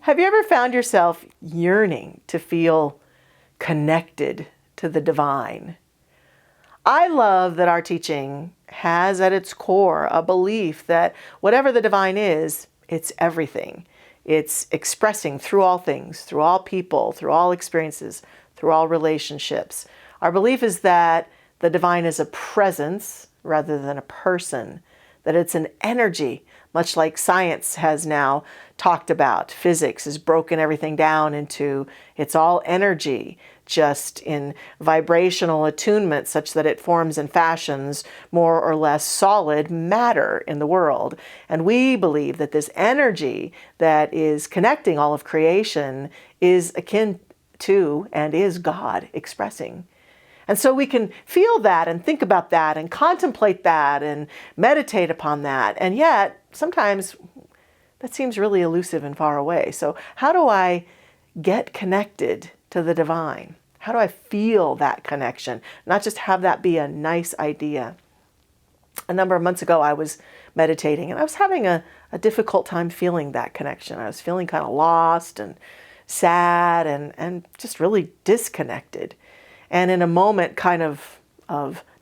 Have you ever found yourself yearning to feel connected to the divine? I love that our teaching has at its core a belief that whatever the divine is, it's everything. It's expressing through all things, through all people, through all experiences, through all relationships. Our belief is that the divine is a presence rather than a person, that it's an energy, much like science has now talked about. Physics has broken everything down into it's all energy, just in vibrational attunement such that it forms and fashions more or less solid matter in the world. And we believe that this energy that is connecting all of creation is akin to and is God expressing. And so we can feel that and think about that and contemplate that and meditate upon that. And yet, sometimes that seems really elusive and far away. So how do I get connected to the divine? How do I feel that connection? Not just have that be a nice idea. A number of months ago, I was meditating and I was having a difficult time feeling that connection. I was feeling kind of lost and sad and just really disconnected. And in a moment kind of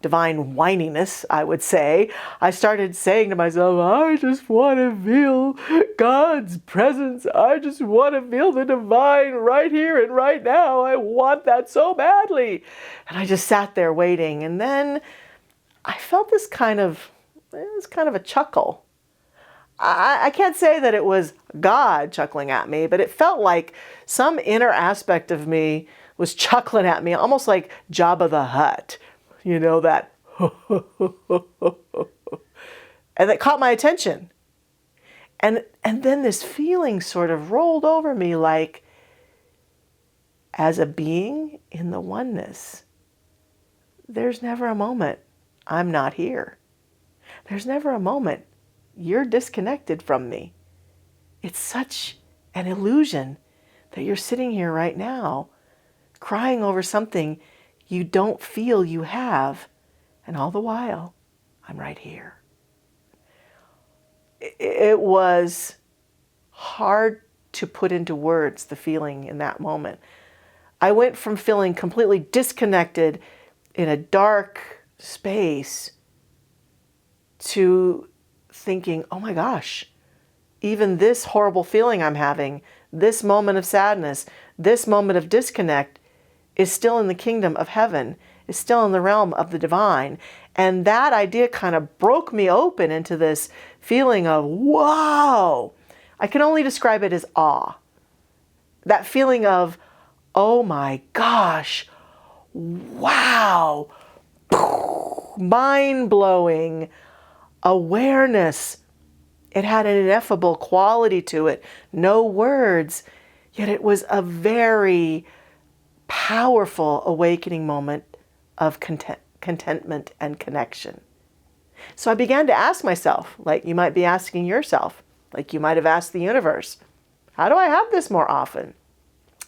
divine whininess, I would say, I started saying to myself, I just want to feel God's presence. I just want to feel the divine right here and right now. I want that so badly. And I just sat there waiting. And then I felt it was kind of a chuckle. I can't say that it was God chuckling at me, but it felt like some inner aspect of me was chuckling at me, almost like Jabba the Hutt, you know, that, and that caught my attention. And then this feeling sort of rolled over me like, as a being in the oneness, there's never a moment I'm not here. There's never a moment you're disconnected from me. It's such an illusion that you're sitting here right now crying over something you don't feel you have, and all the while, I'm right here. It was hard to put into words the feeling in that moment. I went from feeling completely disconnected in a dark space to thinking, oh my gosh, even this horrible feeling I'm having, this moment of sadness, this moment of disconnect is still in the kingdom of heaven, is still in the realm of the divine. And that idea kind of broke me open into this feeling of, wow. I can only describe it as awe. That feeling of, oh my gosh, wow, mind-blowing awareness. It had an ineffable quality to it. No words, yet it was a very powerful awakening moment of contentment and connection. So I began to ask myself, like you might be asking yourself, like you might have asked the universe, how do I have this more often?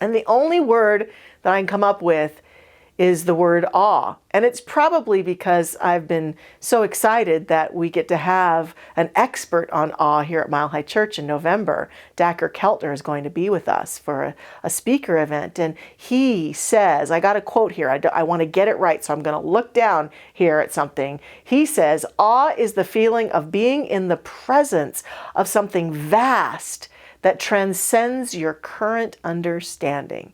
And the only word that I can come up with is the word awe. And it's probably because I've been so excited that we get to have an expert on awe here at Mile High Church in November. Dacker Keltner is going to be with us for a speaker event. And he says, I got a quote here. I want to get it right, so I'm going to look down here at something. He says, awe is the feeling of being in the presence of something vast that transcends your current understanding.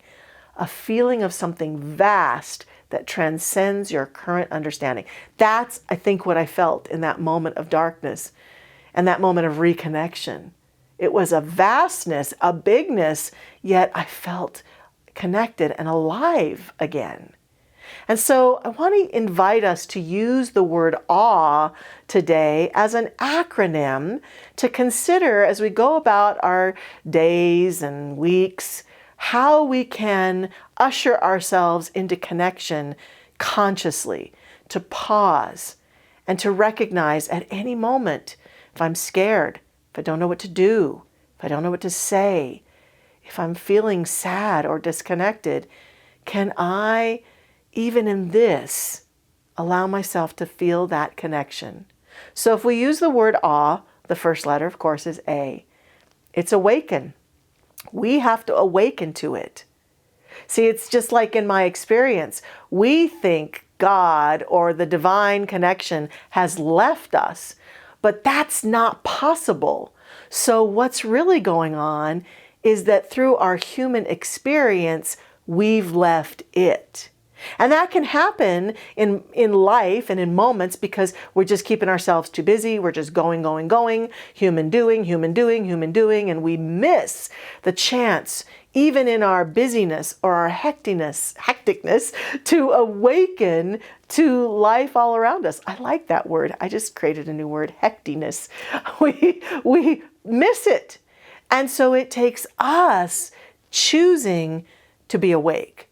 A feeling of something vast that transcends your current understanding. That's, I think, what I felt in that moment of darkness and that moment of reconnection. It was a vastness, a bigness, yet I felt connected and alive again. And so I want to invite us to use the word awe today as an acronym to consider as we go about our days and weeks, how we can usher ourselves into connection consciously, to pause and to recognize at any moment, if I'm scared, if I don't know what to do, if I don't know what to say, if I'm feeling sad or disconnected, can I, even in this, allow myself to feel that connection? So if we use the word awe, the first letter, of course, is A. It's awaken. We have to awaken to it. See, it's just like in my experience. We think God or the divine connection has left us, but that's not possible. So what's really going on is that through our human experience, we've left it. And that can happen in life and in moments because we're just keeping ourselves too busy. We're just going, human doing, and we miss the chance, even in our busyness or our hecticness, to awaken to life all around us. I like that word. I just created a new word, hectiness. We miss it. And so it takes us choosing to be awake,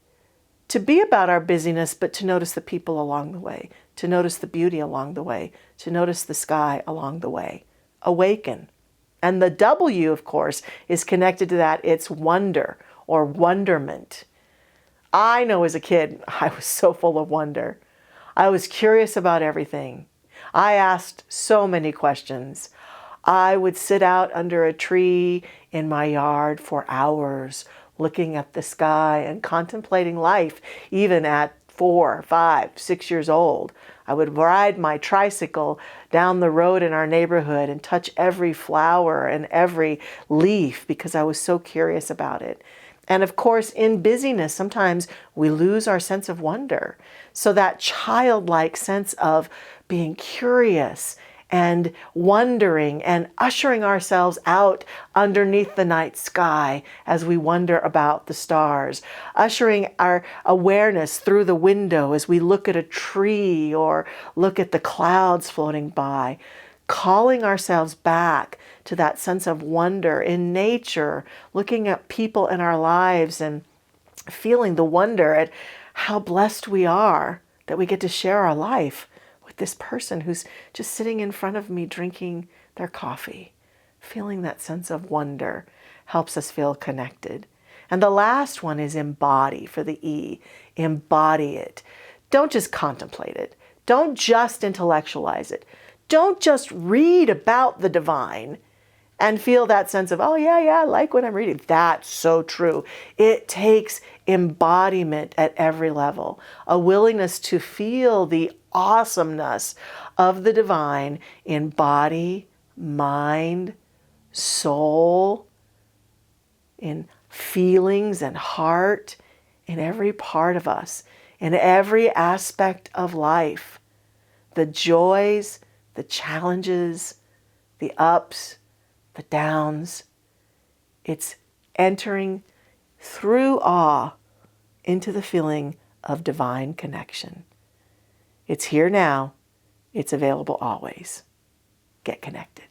to be about our busyness, but to notice the people along the way, to notice the beauty along the way, to notice the sky along the way. Awaken. And the W, of course, is connected to that. It's wonder or wonderment. I know as a kid, I was so full of wonder. I was curious about everything. I asked so many questions. I would sit out under a tree in my yard for hours, looking at the sky and contemplating life, even at 4, 5, 6 years old. I would ride my tricycle down the road in our neighborhood and touch every flower and every leaf because I was so curious about it. And of course, in busyness, sometimes we lose our sense of wonder. So that childlike sense of being curious and wondering and ushering ourselves out underneath the night sky as we wonder about the stars, ushering our awareness through the window as we look at a tree or look at the clouds floating by, calling ourselves back to that sense of wonder in nature, looking at people in our lives and feeling the wonder at how blessed we are that we get to share our life with this person who's just sitting in front of me drinking their coffee. Feeling that sense of wonder helps us feel connected. And the last one is embody, for the E. Embody it. Don't just contemplate it. Don't just intellectualize it. Don't just read about the divine and feel that sense of, oh yeah, I like what I'm reading. That's so true. It takes embodiment at every level, a willingness to feel the awesomeness of the divine in body, mind, soul, in feelings and heart, in every part of us, in every aspect of life. The joys, the challenges, the ups, the downs. It's entering through awe into the feeling of divine connection. It's here now. It's available always. Get connected.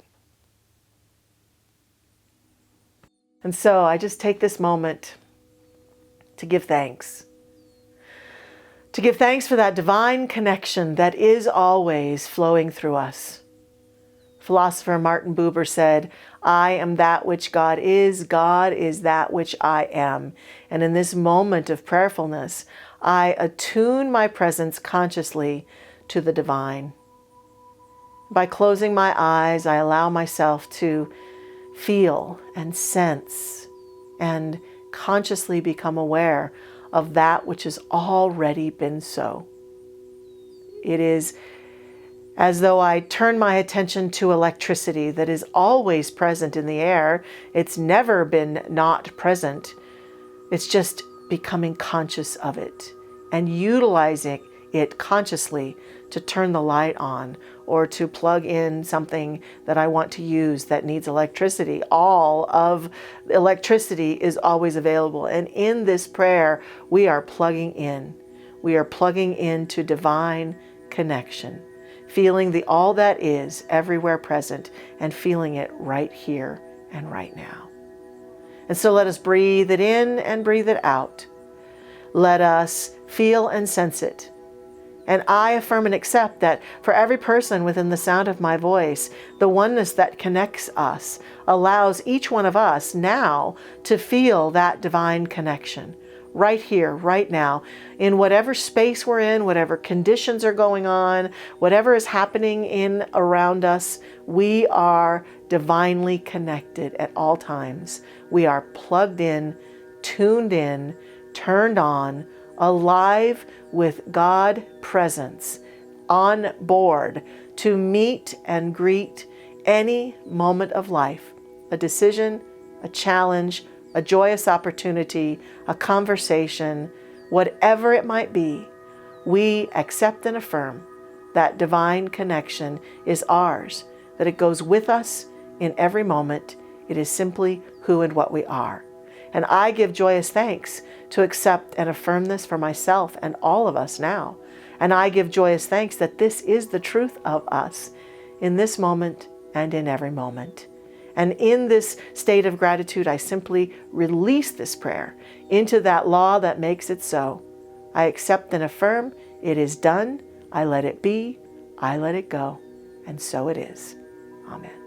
And so I just take this moment to give thanks. To give thanks for that divine connection that is always flowing through us. Philosopher Martin Buber said, I am that which God is that which I am. And in this moment of prayerfulness, I attune my presence consciously to the divine. By closing my eyes, I allow myself to feel and sense and consciously become aware of that which has already been so. It is as though I turn my attention to electricity that is always present in the air. It's never been not present. It's just becoming conscious of it and utilizing it consciously to turn the light on or to plug in something that I want to use that needs electricity. All of electricity is always available. And in this prayer, we are plugging in. We are plugging into divine connection, feeling the all that is everywhere present and feeling it right here and right now. And so let us breathe it in and breathe it out. Let us feel and sense it. And I affirm and accept that for every person within the sound of my voice, the oneness that connects us allows each one of us now to feel that divine connection right here, right now, in whatever space we're in, whatever conditions are going on, whatever is happening in around us, we are divinely connected at all times. We are plugged in, tuned in, turned on, alive with God presence, on board to meet and greet any moment of life, a decision, a challenge, a joyous opportunity, a conversation, whatever it might be. We accept and affirm that divine connection is ours, that it goes with us in every moment. It is simply who and what we are. And I give joyous thanks to accept and affirm this for myself and all of us now. And I give joyous thanks that this is the truth of us in this moment and in every moment. And in this state of gratitude, I simply release this prayer into that law that makes it so. I accept and affirm it is done. I let it be. I let it go. And so it is. Amen.